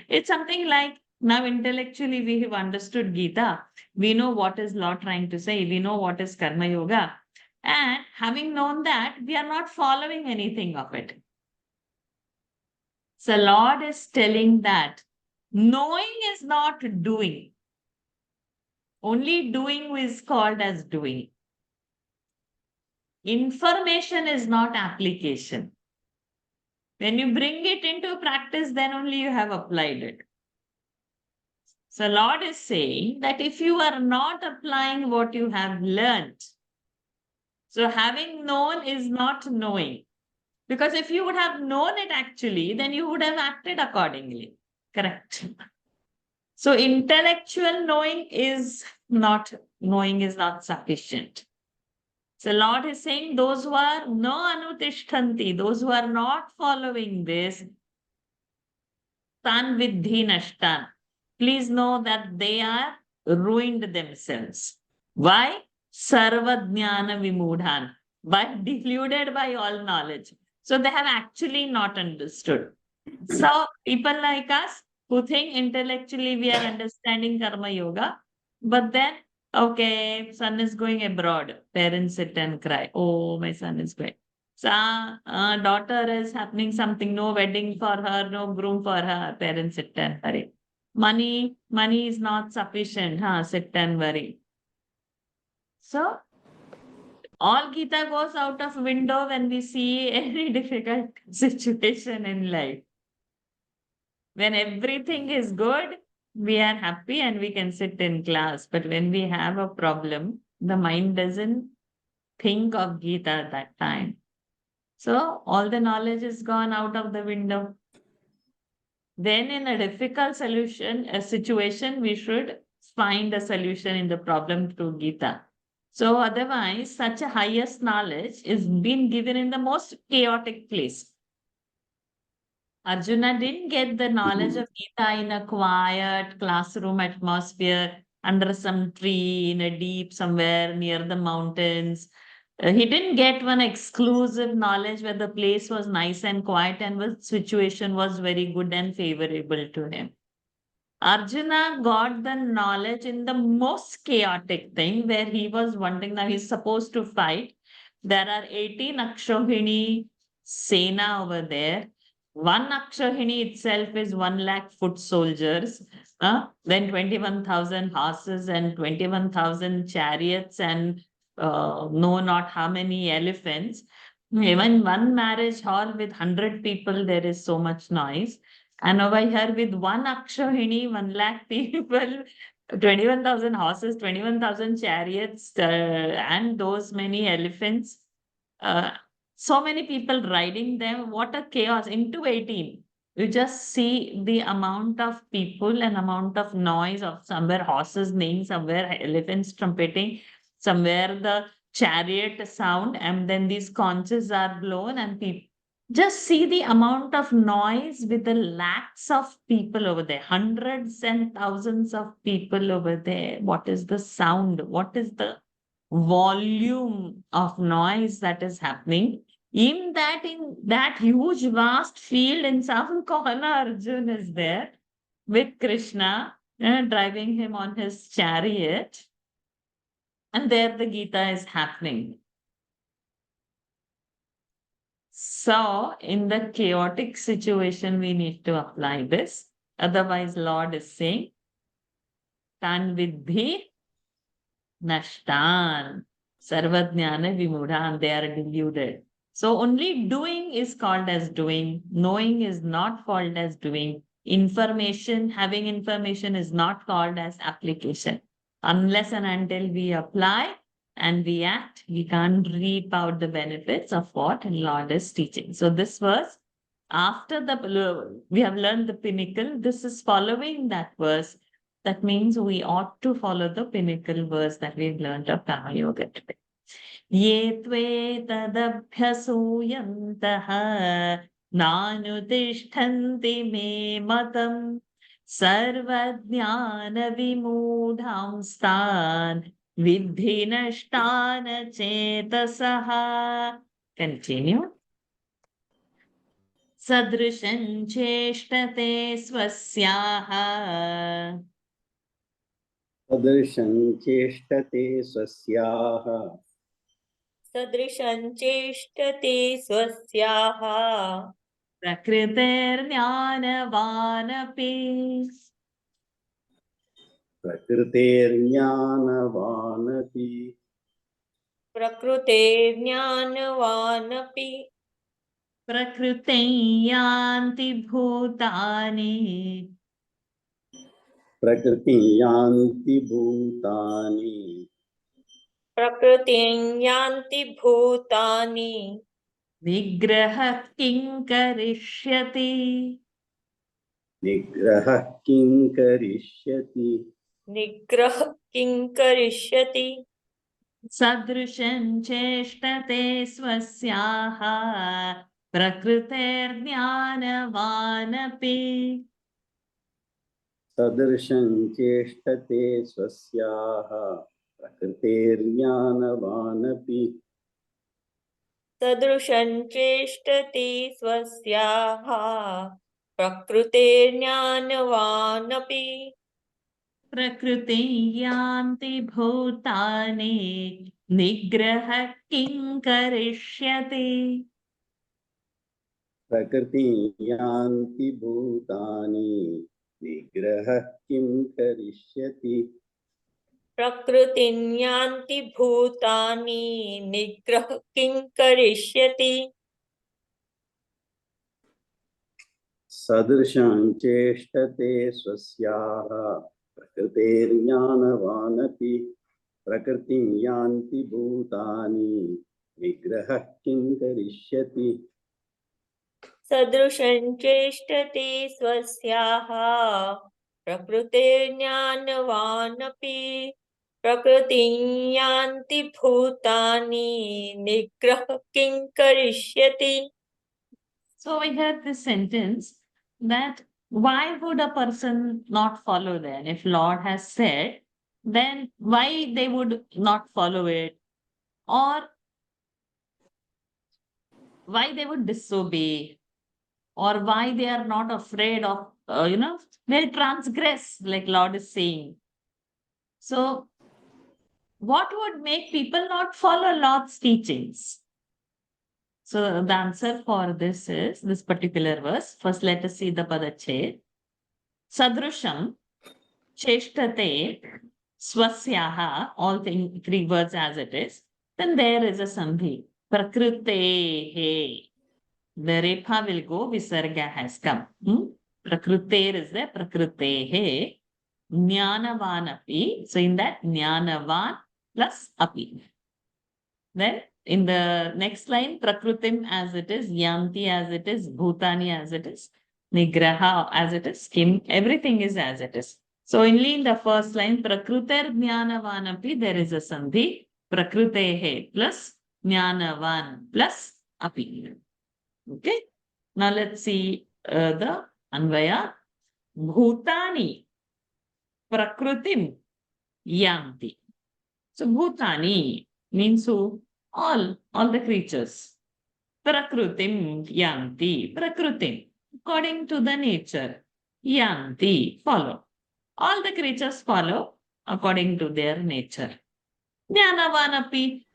it's something like now intellectually we have understood Gita. We know what is Lord trying to say. We know what is Karma Yoga. And having known that, we are not following anything of it. So Lord is telling that knowing is not doing. Only doing is called as doing. Information is not application. When you bring it into practice, then only you have applied it. So Lord is saying that if you are not applying what you have learned, so having known is not knowing. Because if you would have known it actually, then you would have acted accordingly. Correct. So intellectual knowing is not sufficient. So Lord is saying those who are no anutishtanti, those who are not following this, tan vidhi nashtan. Please know that they are ruined themselves. Why? Sarvajnana vimudhan. But deluded by all knowledge. So they have actually not understood. So people like us who think intellectually we are understanding karma yoga, but then, okay, son is going abroad. Parents sit and cry. Oh, my son is going. So, daughter is happening something, no wedding for her, no groom for her. Parents sit and worry. Money is not sufficient. Sit and worry. So, all Gita goes out of window when we see any difficult situation in life. When everything is good, we are happy and we can sit in class. But when we have a problem, the mind doesn't think of Gita at that time. So all the knowledge is gone out of the window. Then in a difficult situation, we should find a solution in the problem through Gita. So otherwise, such a highest knowledge is being given in the most chaotic place. Arjuna didn't get the knowledge of Gita in a quiet classroom atmosphere under some tree in a deep somewhere near the mountains. He didn't get one exclusive knowledge where the place was nice and quiet and the situation was very good and favorable to him. Arjuna got the knowledge in the most chaotic thing where he was wondering that he's supposed to fight. There are 18 Akshohini Sena over there. One Akshohini itself is 1 lakh foot soldiers. Then 21,000 horses and 21,000 chariots and know not how many elephants. Even one marriage hall with 100 people, there is so much noise. And over here with one Akshohini, 1 lakh people, 21,000 horses, 21,000 chariots, and those many elephants. Uh, so many people riding them. What a chaos. Into 18. You just see the amount of people and amount of noise of somewhere horses neighing, somewhere elephants trumpeting, somewhere the chariot sound, and then these conches are blown, and people just see the amount of noise with the lakhs of people over there, hundreds and thousands of people over there. What is the sound? What is the volume of noise that is happening? In that huge vast field, in some corner, Arjun is there with Krishna, driving him on his chariot. And there the Gita is happening. So, in the chaotic situation, we need to apply this. Otherwise, Lord is saying, Tan vidhi nashtan, sarvajnana vimudhan, they are deluded. So, only doing is called as doing. Knowing is not called as doing. Information, having information is not called as application. Unless and until we apply, and we act, we can't reap out the benefits of what Lord is teaching. So this verse, after we have learned the pinnacle, this is following that verse. That means we ought to follow the pinnacle verse that we've learned of Karma Yoga today. Ye tve tadabhyasuyantaha nanutishtanti me matam sarvajnana vimudhamstan vidhi nashtana chetasaha. Continue. Sadrishan cheshtate swasyaha सदृशं चेष्टते स्वस्याः सदृशं चेष्टते स्वस्याः प्रकृतेर्ज्ञानवानपि प्रकृतेर्ज्ञानवानपि प्रकृतेर्ज्ञानवानपि प्रकृतिं यान्ति भूतानि प्रकृतिं यान्ति भूतानि प्रकृतिं यान्ति भूतानि निग्रहः किं करिष्यति निग्रहः किं करिष्यति निग्रह किं करिष्यति सदृशं चेष्टते स्वस्याः प्रकृतेर्ज्ञानवानपि सदृशं चेष्टते स्वस्याः प्रकृतेर्ज्ञानवानपि सदृशं चेष्टति स्वस्याः प्रकृतेर्ज्ञानवानपि प्रकृतिं यान्ति भूतानि निग्रहः किं करिष्यति प्रकृतिं यान्ति भूतानि निग्रहः किं करिष्यति प्रकृतिं यान्ति भूतानि निग्रह किं करिष्यति सदृशं चेष्टते स्वस्याः प्रकृतेर्ज्ञानवानपि प्रकृतिं यान्ति भूतानि निग्रहः किं करिष्यति सदृशं चेष्टते स्वस्याः प्रकृतेर्ज्ञानवानपि प्रकृतिं यान्ति भूतानि निग्रह किं करिष्यति. So we heard this sentence that why would a person not follow then? If Lord has said, then why they would not follow it? Or why they would disobey? Or why they are not afraid of, they'll transgress, like Lord is saying. So what would make people not follow Lord's teachings? So the answer for this is this particular verse. First, let us see the Padachet. Sadrusham cheshtate swasyaha, all three words as it is. Then there is a sandhi. Prakrutehe. The repha will go, visarga has come. Prakruter is there, prakrutehe. Jnanavanapi. So in that, Jnanavan plus api. Then in the next line, Prakrutim as it is, Yanti as it is, Bhutani as it is, Nigraha as it is, Kim, everything is as it is. So only in the first line, Prakruter Jnanavanapi, there is a Sandhi, Prakrutehe plus Jnanavan plus Api. Okay. Now let's see the Anvaya. Bhutani Prakrutim Yanti. So Bhutani means who? All the creatures. Prakrutim yanti. Prakrutim, according to the nature. Yanti, follow. All the creatures follow according to their nature. Jnanavanapi.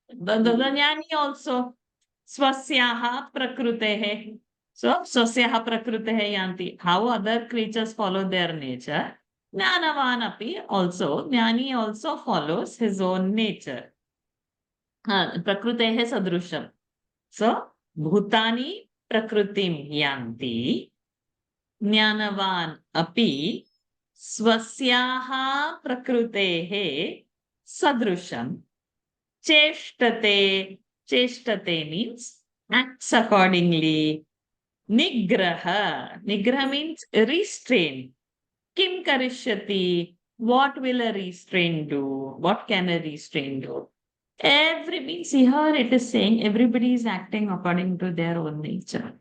The jnani also. Swasyaha prakrutehe. So, swasyaha prakrutehe yanti. How other creatures follow their nature. Jnanavanapi also. Jnani also follows his own nature. Prakrutehe sadrusham. So, bhutani prakrutim yanti, jnanavan api, swasyaha prakrutehe sadrusham, cheshtate. Cheshtate means acts accordingly. Nigraha. Nigraha means restrain. Kim karishyati. What will a restraint do? What can a restraint do? Every means here it is saying everybody is acting according to their own nature.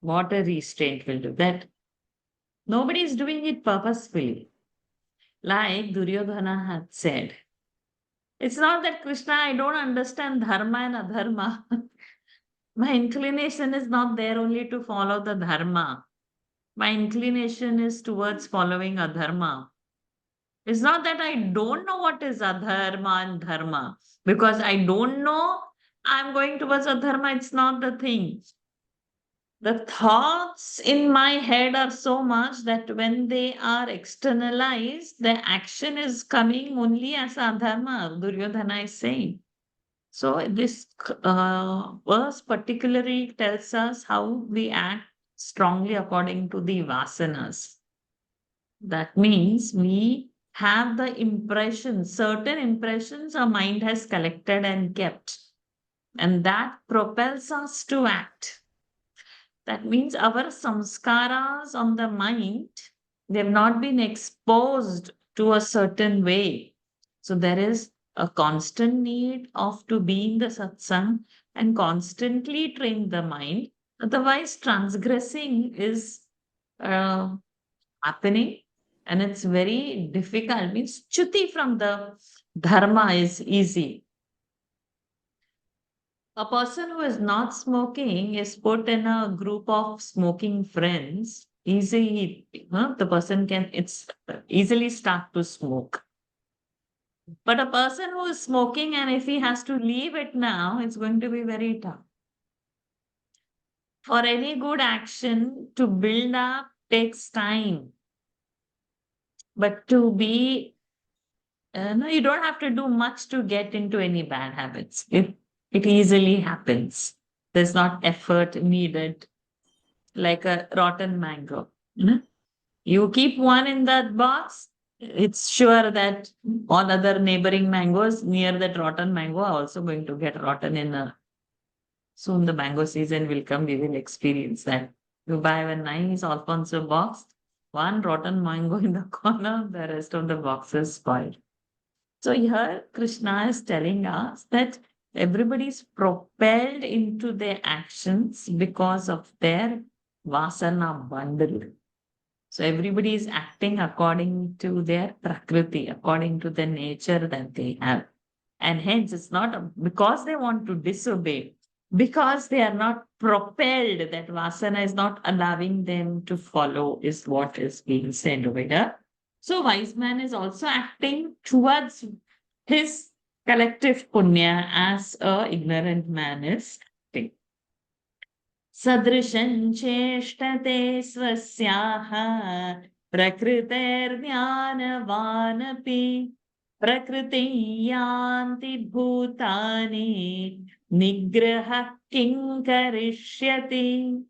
What a restraint will do that. Nobody is doing it purposefully. Like Duryodhana had said. It's not that Krishna, I don't understand dharma and adharma. My inclination is not there only to follow the dharma. My inclination is towards following adharma. It's not that I don't know what is adharma and dharma. Because I don't know, I'm going towards adharma. It's not the thing. The thoughts in my head are so much that when they are externalized, the action is coming only as adharma, Duryodhana is saying. So this verse particularly tells us how we act strongly according to the vasanas. That means we have the impressions, certain impressions our mind has collected and kept, and that propels us to act. That means our samskaras on the mind, they have not been exposed to a certain way. So there is a constant need of to be in the satsang and constantly train the mind. Otherwise, transgressing is happening and it's very difficult. Means chuti from the dharma is easy. A person who is not smoking is put in a group of smoking friends. Easily, the person can easily start to smoke. But a person who is smoking and if he has to leave it now, it's going to be very tough. For any good action to build up takes time. But to be, no, you don't have to do much to get into any bad habits. It easily happens. There's not effort needed. Like a rotten mango. You keep one in that box, it's sure that all other neighboring mangoes near that rotten mango are also going to get rotten soon the mango season will come, we will experience that. You buy a nice Alfonso box, one rotten mango in the corner, the rest of the box is spoiled. So here Krishna is telling us that everybody is propelled into their actions because of their vasana bundle. So everybody is acting according to their prakriti, according to the nature that they have. And hence it's not because they want to disobey, because they are not propelled, that vasana is not allowing them to follow, is what is being said over here. So wise man is also acting towards his collective punya as a ignorant man is acting. Sadrishan cheshtate swasyaha prakritirjnanavanapi prakriti yanti bhutani nigraha kinkarishyati.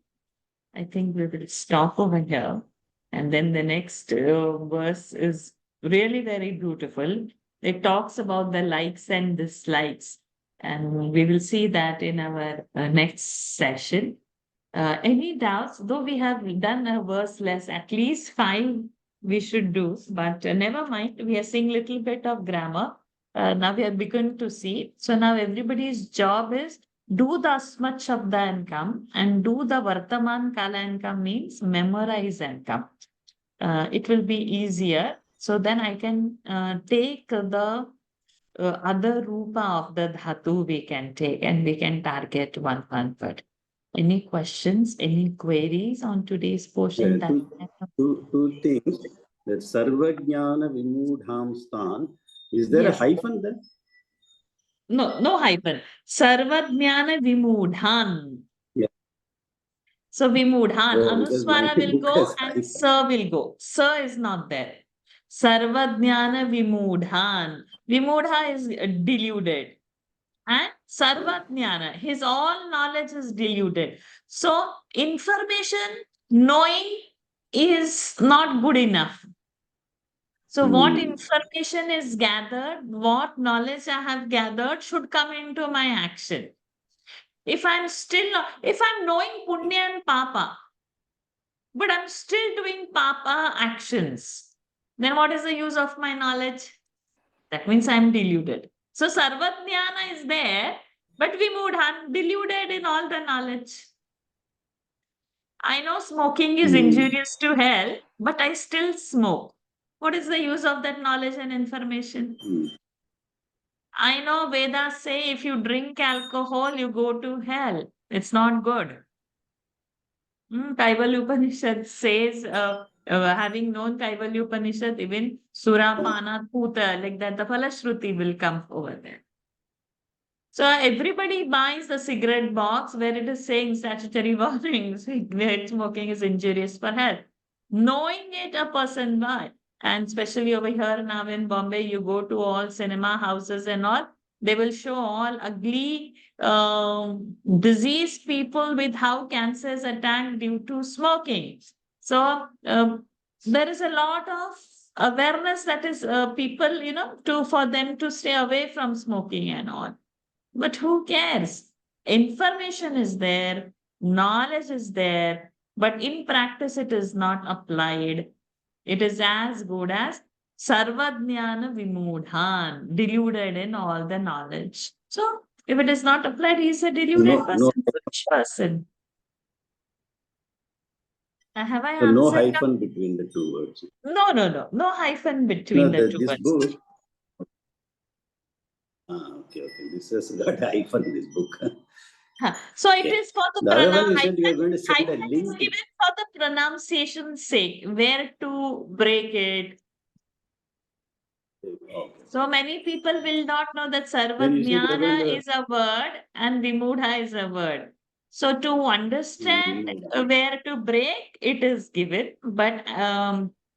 I think we will stop over here. And then the next verse is really very beautiful. It talks about the likes and dislikes. And we will see that in our next session. Any doubts? Though we have done a verse less, at least 5 we should do. But never mind, we are seeing little bit of grammar. Now we have begun to see. So now everybody's job is do the Asmat Shabda and come, and do the Vartaman Kala and come means memorize and come. It will be easier. So then I can take the other rupa of the dhatu we can take, and we can target one word. Any questions, any queries on today's portion? Two things. That Sarvajnana Vimudham Stan. Is there Yes. a hyphen there? No hyphen. Sarvajnana Vimudhan. Yeah. So Vimudhan, Oh, because my Anuswara will book go has and hyphen. Sa will go. Sa is not there. Sarvajnana Vimudhan. Vimudha is deluded. And Sarvajnana, his all knowledge is deluded. So information, knowing is not good enough. So what information is gathered, what knowledge I have gathered should come into my action. If I'm knowing punya and papa, but I'm still doing papa actions, then what is the use of my knowledge? That means I'm deluded. So Sarvajnana is there, but Vimudhan, deluded in all the knowledge. I know smoking is injurious to health, but I still smoke. What is the use of that knowledge and information? I know Vedas say if you drink alcohol, you go to hell. It's not good. Kaivalya Upanishad says, having known Kaivalya Upanishad, even Sura, Pana, Puta, like that, the Falashruti will come over there. So everybody buys the cigarette box where it is saying statutory warnings, cigarette smoking is injurious for health. Knowing it, a person buy. And especially over here now in Bombay, you go to all cinema houses and all, they will show all ugly diseased people with how cancers attack due to smoking. So there is a lot of awareness that is people, for them to stay away from smoking and all. But who cares? Information is there, knowledge is there, but in practice it is not applied. It is as good as Sarvajnana Vimudhan, deluded in all the knowledge. So if it is not applied, he is a deluded person, foolish person. Have I answered? No hyphen between the two words. No hyphen between the two this words. book. Okay. This has got hyphen, this book. So it is for the other one you said hyphen, you are going to send a hyphen link. is given for the pronunciation's sake, where to break it. Okay. So many people will not know that Sarvajnana is a word and Vimudha is a word. So to understand where to break, it is given, but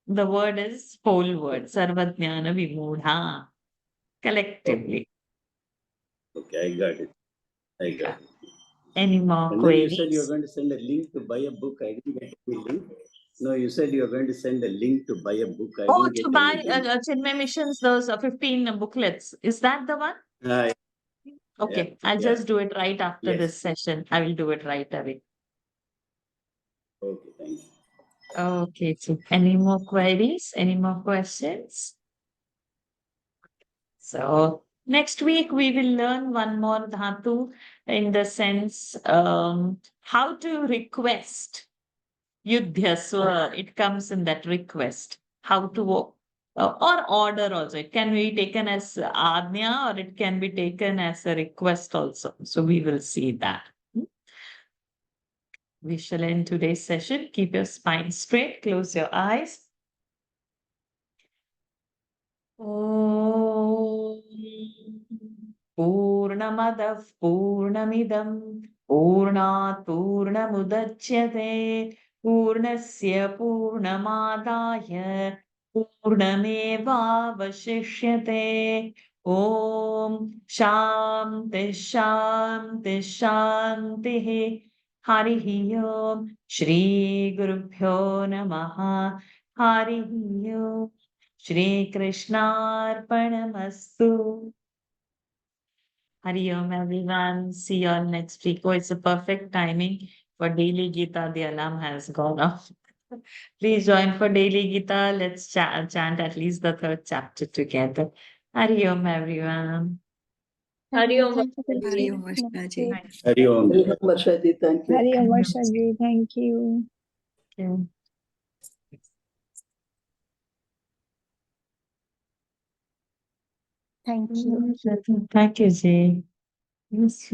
the word is whole word, Sarvajnana Vimudha, collectively. Okay, I got it. Any more And queries? then you said you were going to send a link to buy a book. I didn't get any link. No, you said you were going to send a link to buy a book. I didn't get to buy any link. Chinmay Mission's those 15 booklets. Is that the one? Okay, I'll just do it right after this session. I will do it right away. Okay, thank you. Okay, so any more queries? Any more questions? So next week we will learn one more dhatu in the sense how to request. Yudhyaswa, it comes in that request. How to or order also. It can be taken as ajna or it can be taken as a request also. So we will see that. We shall end today's session. Keep your spine straight. Close your eyes. Om Purnamadah Purnamidam Purnat Purnamudachyate Purnasya Purnamadaya Purnamevavashishyate Om Shanti Shanti Shanti Harihi Om. Shri Gurubhyo Namaha. Harihi Om. Shri Krishna Arpanamastu. Hari Om, everyone. See you all next week. Oh, it's a perfect timing for daily Gita. The alarm has gone off. Please join for daily Gita. Let's chant at least the third chapter together. Hari Om, everyone. Hari Om. Thank you, Hari Guruji. Om Varshnaji. Namaste. Hari Om. Hari Om Varshaji, thank you. Hari Om Varshaji. Thank you. Okay. Thank you. Thank you, Jay. Yes,